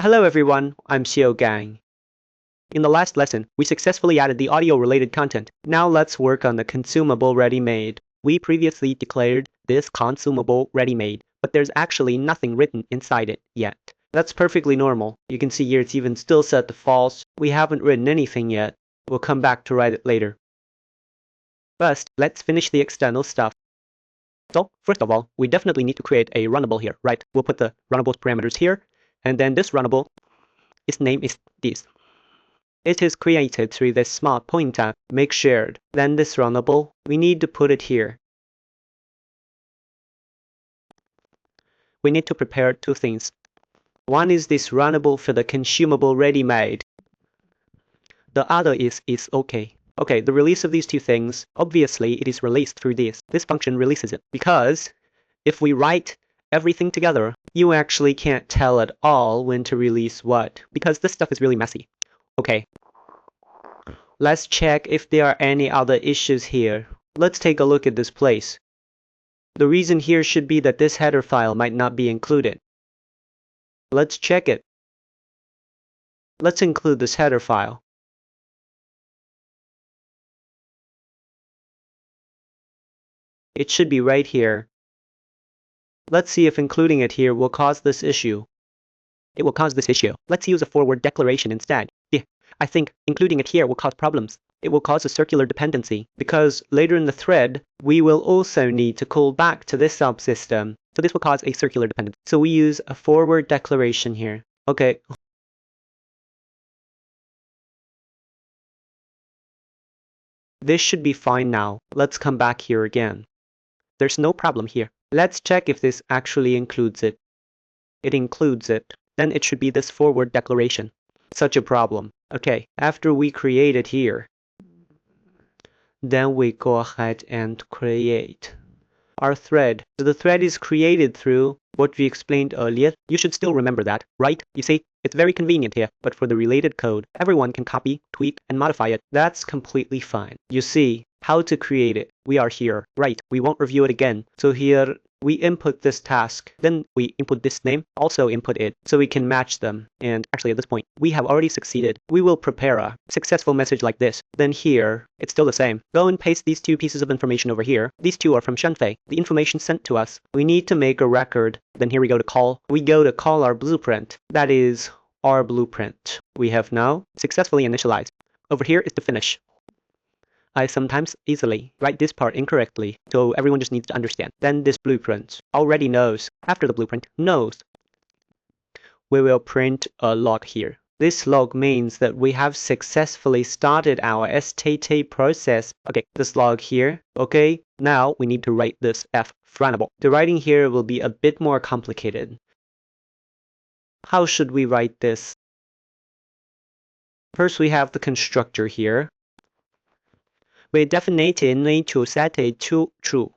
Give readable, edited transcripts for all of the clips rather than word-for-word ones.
Hello everyone, I'm Xiaogang. In the last lesson, we successfully added the audio-related content. Now let's work on the consumable ready-made. We previously declared this consumable ready-made, but there's actually nothing written inside it yet. That's perfectly normal. You can see here it's even still set to false. We haven't written anything yet. We'll come back to write it later. First, let's finish the external stuff. So, first of all, we definitely need to create a runnable here, right? We'll put the runnable parameters here, and then this runnable, its name is this. It is created through this smart pointer, make shared. Then this runnable, we need to put it here. We need to prepare two things. One is this runnable for the consumable ready-made. The other is OK. Okay, the release of these two things, obviously it is released through this. This function releases it, because if we write everything together, you actually can't tell at all when to release what, because this stuff is really messy. Okay. Let's check if there are any other issues here. Let's take a look at this place. The reason here should be that this header file might not be included. Let's check it. Let's include this header file. It should be right here. Let's see if including it here will cause this issue. It will cause this issue. Let's use a forward declaration instead. Yeah, I think including it here will cause problems. It will cause a circular dependency, because later in the thread, we will also need to call back to this subsystem. So this will cause a circular dependency. So we use a forward declaration here. Okay. This should be fine now. Let's come back here again. There's no problem here. Let's check if this actually includes it. It includes it. Then it should be this forward declaration. Such a problem. Okay, after we create it here, then we go ahead and create our thread. So the thread is created through what we explained earlier. You should still remember that, right? You see, it's very convenient here, but for the related code, everyone can copy, tweak, and modify it. That's completely fine. You see, how to create it. We are here, right? We won't review it again. So here, we input this task, then we input this name, also input it, so we can match them. And actually at this point, we have already succeeded. We will prepare a successful message like this. Then here, it's still the same. Go and paste these two pieces of information over here. These two are from Shenfei. The information sent to us. We need to make a record. Then here we go to call. We go to call our blueprint. That is our blueprint. We have now successfully initialized. Over here is to finish. I sometimes easily write this part incorrectly, so everyone just needs to understand. Then this blueprint already knows. After the blueprint knows, we will print a log here. This log means that we have successfully started our STT process. Okay, this log here. Okay, now we need to write this FRunnable. The writing here will be a bit more complicated. How should we write this? First, we have the constructor here. We definitely need to set it to true.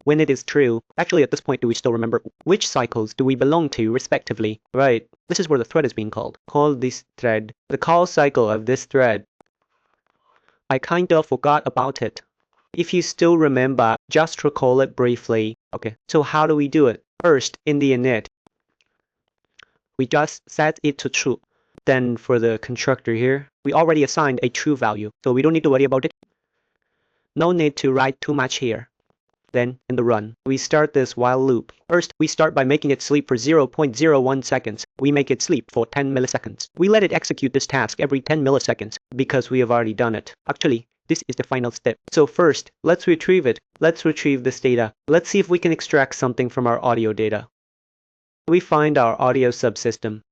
When it is true, actually at this point do we still remember which cycles do we belong to respectively? Right, this is where the thread is being called. Call this thread. The call cycle of this thread. I kind of forgot about it. If you still remember, just recall it briefly. Okay, so how do we do it? First, in the init, we just set it to true. Then for the constructor here, we already assigned a true value, so we don't need to worry about it. No need to write too much here. Then, in the run, we start this while loop. First, we start by making it sleep for 0.01 seconds. We make it sleep for 10 milliseconds. We let it execute this task every 10 milliseconds, because we have already done it. Actually, this is the final step. So first, let's retrieve it. Let's retrieve this data. Let's see if we can extract something from our audio data. We find our audio subsystem.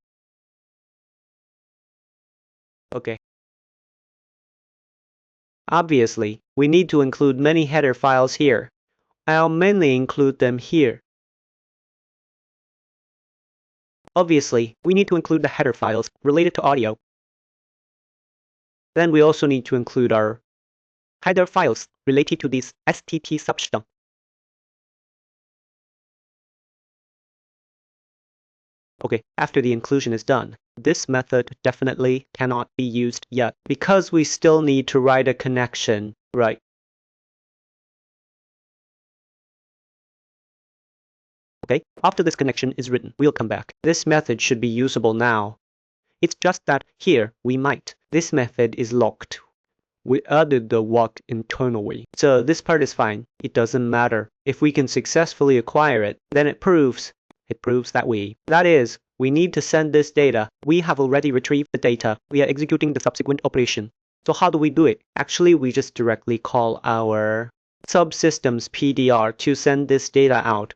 Okay. Obviously, we need to include many header files here. I'll mainly include them here. Obviously, we need to include the header files related to audio. Then we also need to include our header files related to this STT subsystem. Okay, after the inclusion is done, this method definitely cannot be used yet, because we still need to write a connection, right? Okay, after this connection is written, we'll come back. This method should be usable now. It's just that here we might. This method is locked. We added the walk internally. So this part is fine. It doesn't matter. If we can successfully acquire it, then it proves that we need to send this data. We have already retrieved the data. We are executing the subsequent operation. So how do we do it? Actually, we just directly call our subsystems PDR to send this data out.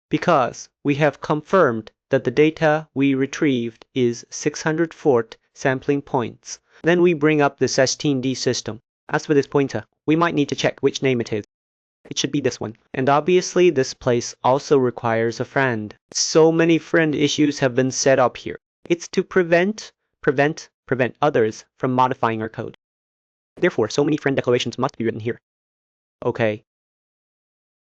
Because we have confirmed that the data we retrieved is 604 sampling points. Then we bring up this STD system. As for this pointer, we might need to check which name it is. It should be this one. And obviously this place also requires a friend. So many friend issues have been set up here. It's to prevent others from modifying our code. Therefore, so many friend declarations must be written here. Okay.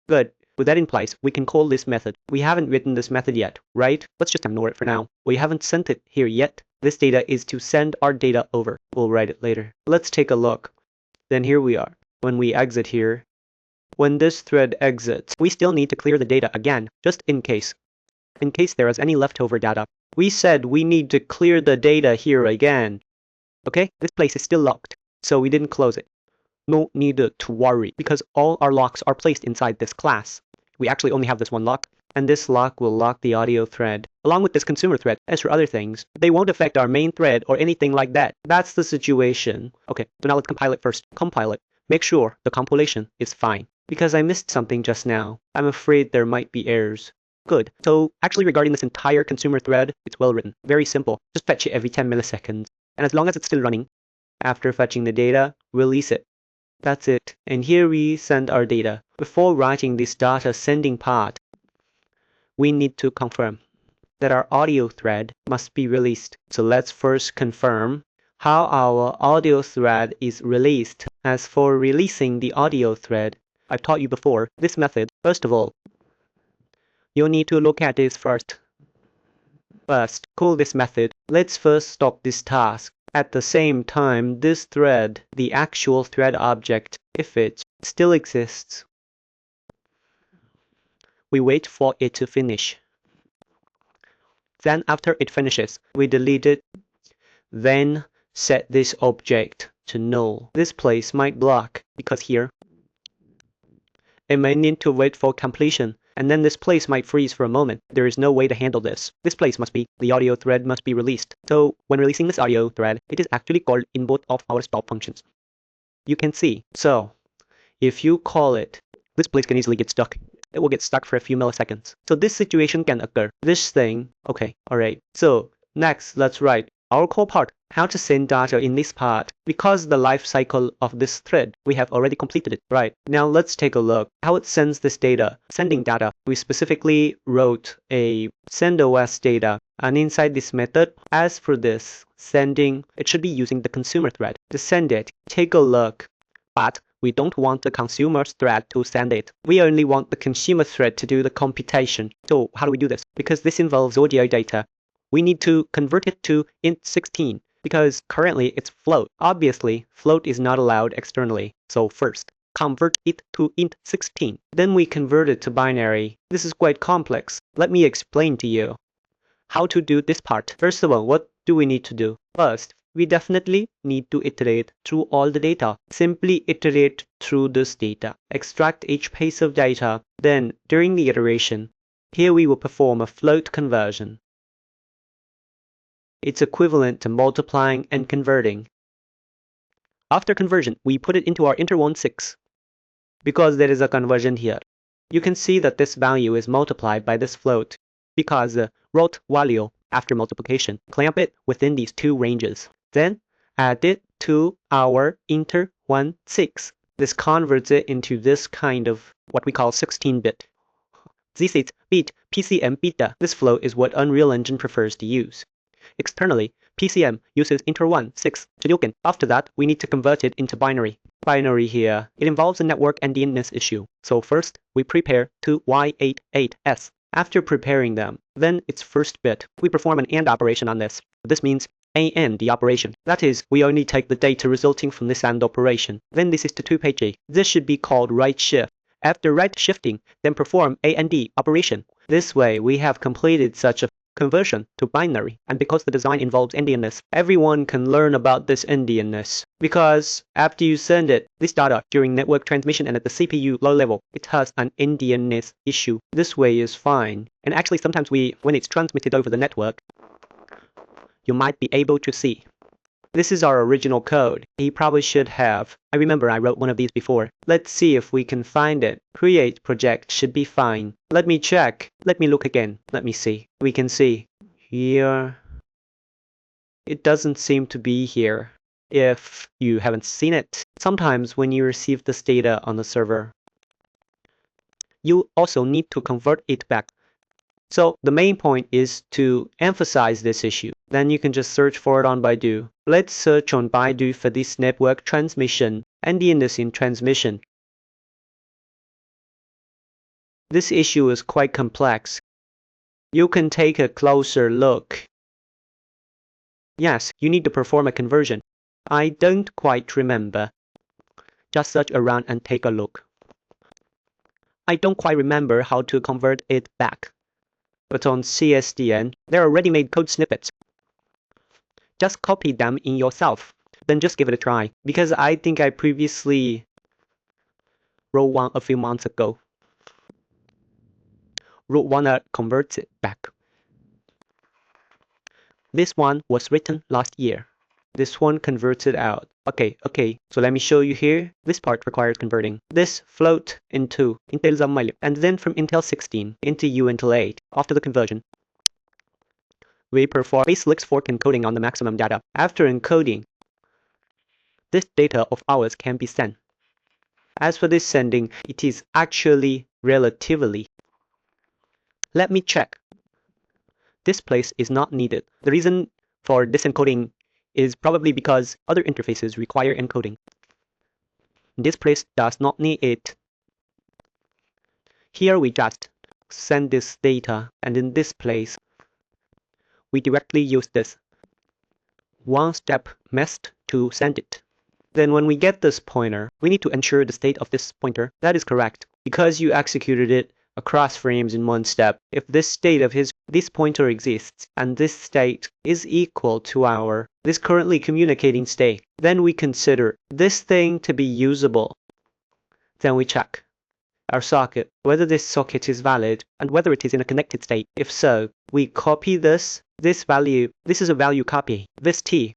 Good. With that in place, we can call this method. We haven't written this method yet, right? Let's just ignore it for now. We haven't sent it here yet. This data is to send our data over. We'll write it later. Let's take a look. Then here we are. When we exit here, when this thread exits, we still need to clear the data again, just in case. In case there is any leftover data. We said we need to clear the data here again. Okay, this place is still locked, so we didn't close it. No need to worry, because all our locks are placed inside this class. We actually only have this one lock, and this lock will lock the audio thread, along with this consumer thread. As for other things, they won't affect our main thread or anything like that. That's the situation. Okay, so now let's compile it first. Compile it. Make sure the compilation is fine. Because I missed something just now. I'm afraid there might be errors. Good. So actually regarding this entire consumer thread, it's well written. Very simple. Just fetch it every 10 milliseconds. And as long as it's still running, after fetching the data, release it. That's it. And here we send our data. Before writing this data sending part, we need to confirm that our audio thread must be released. So let's first confirm how our audio thread is released. As for releasing the audio thread, I've taught you before this method. First of all, you'll need to look at this first. First, call this method. Let's first stop this task. At the same time, this thread, the actual thread object, if it still exists, we wait for it to finish. Then after it finishes, we delete it. Then set this object to null. This place might block because here it may need to wait for completion, and then this place might freeze for a moment. There is no way to handle this. This place must be, the audio thread must be released. So when releasing this audio thread, it is actually called in both of our stop functions. You can see. So if you call it, this place can easily get stuck. It will get stuck for a few milliseconds. So this situation can occur. This thing, okay, alright. So next, let's write our core part, how to send data in this part. Because the life cycle of this thread, we have already completed it. Right, now let's take a look how it sends this data. Sending data, we specifically wrote a send-os data, and inside this method, as for this sending, it should be using the consumer thread to send it. Take a look, but we don't want the consumer thread to send it. We only want the consumer thread to do the computation. So how do we do this? Because this involves audio data, we need to convert it to int16 because currently it's float. Obviously, float is not allowed externally. So first, convert it to int16. Then we convert it to binary. This is quite complex. Let me explain to you how to do this part. First of all, what do we need to do? First, we definitely need to iterate through all the data. Simply iterate through this data. Extract each piece of data. Then, during the iteration, here we will perform a float conversion. It's equivalent to multiplying and converting. After conversion, we put it into our int16. Because there is a conversion here, you can see that this value is multiplied by this float because the root value after multiplication clamp it within these two ranges. Then add it to our int16. This converts it into this kind of what we call 16-bit. This is bit PCM beta. This flow is what Unreal Engine prefers to use. Externally, PCM uses int16 token. After that, we need to convert it into binary. Binary here, it involves a network endianness issue. So first, we prepare two Y88s. After preparing them, then its first bit, we perform an AND operation on this. This means AND the operation. That is, we only take the data resulting from this AND operation. Then this is to 2 page. This should be called write shift. After right shifting, then perform AND operation. This way, we have completed such a conversion to binary, and because the design involves endianness, everyone can learn about this endianness. Because after you send this data during network transmission and at the CPU low level, it has an endianness issue. This way is fine. And actually sometimes when it's transmitted over the network, you might be able to see. This is our original code. He probably should have. I remember I wrote one of these before. Let's see if we can find it. Create project should be fine. Let me check. Let me look again. Let me see. We can see here. It doesn't seem to be here. If you haven't seen it, sometimes when you receive this data on the server, you also need to convert it back. So the main point is to emphasize this issue. Then you can just search for it on Baidu. Let's search on Baidu for this network transmission, endianness in transmission. This issue is quite complex. You can take a closer look. Yes, you need to perform a conversion. I don't quite remember. Just search around and take a look. I don't quite remember how to convert it back. But on CSDN, there are ready-made code snippets. Just copy them in yourself, then just give it a try, because I think I previously wrote one a few months ago. Wrote one that converts it back. This one was written last year. This one converts it out. Okay, so let me show you here. This part requires converting. This float into Intel Zammail, and then from Intel 16 into Intel 8. After the conversion, we perform base fork encoding on the maximum data. After encoding, this data of ours can be sent. As for this sending, it is actually relatively. Let me check. This place is not needed. The reason for this encoding is probably because other interfaces require encoding. This place does not need it. Here we just send this data, and in this place, we directly use this one-step method to send it. Then when we get this pointer, we need to ensure the state of this pointer that is correct. Because you executed it across frames in one step, if this state of this pointer exists and this state is equal to this currently communicating state, then we consider this thing to be usable. Then we check our socket, whether this socket is valid and whether it is in a connected state. If so, we copy this value. This is a value copy, this T.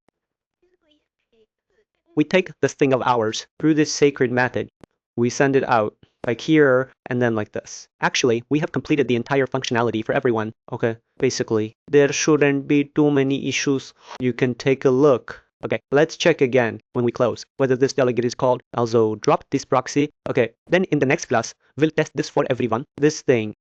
We take this thing of ours through this sacred method. We send it out like here and then like this. Actually, we have completed the entire functionality for everyone. Okay, basically, there shouldn't be too many issues. You can take a look. Okay, let's check again when we close whether this delegate is called. Also drop this proxy. Okay, then in the next class, we'll test this for everyone. This thing